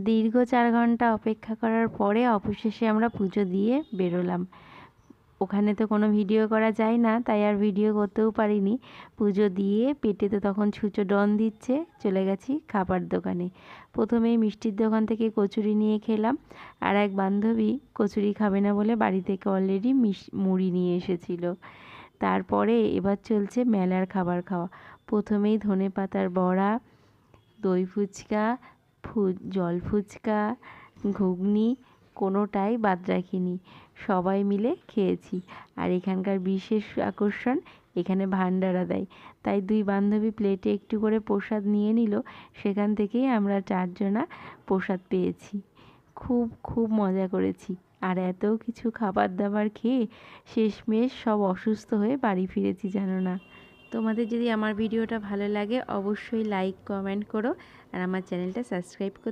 দীর্ঘ 4 ঘন্টা অপেক্ষা করার পরে অবশেষে আমরা পুজো দিয়ে বেরোলাম। ওখানে তো কোনো ভিডিও করা যায় না, তাই আর ভিডিও করতেও পারিনি। পুজো দিয়ে পেটে তো তখন ছুঁচো ডন দিচ্ছে, চলে গেছি খাবার দোকানে। প্রথমেই মিষ্টির দোকান থেকে কচুরি নিয়ে খেলাম। আর এক বান্ধবী কচুরি খাবে না বলে বাড়ি থেকে অলরেডি মুড়ি নিয়ে এসেছিল। তারপরে এবার চলছে মেলার খাবার খাওয়া। প্রথমেই ধনেপাতার বড়া, দই ফুচকা, জল ফুচকা, ঘুগনি কোনোটাই বাদ রাখিনি। সবাই মিলে খেয়েছি। আর এখানকার বিশেষ আকর্ষণ, এখানে ভান্ডারা দেয়। তাই 2 বান্ধবী প্লেটে একটু করে প্রসাদ নিয়ে নিল। সেখান থেকেই আমরা 4 জনা প্রসাদ পেয়েছি। খুব খুব মজা করেছি। আর এত কিছু খাবার দাবার খেয়ে শেষমেশ সব অসুস্থ হয়ে বাড়ি ফিরেছি জানো না। তোমাদের যদি আমার ভিডিওটা ভালো লাগে অবশ্যই লাইক কমেন্ট করো আর আমার চ্যানেলটা সাবস্ক্রাইব করতে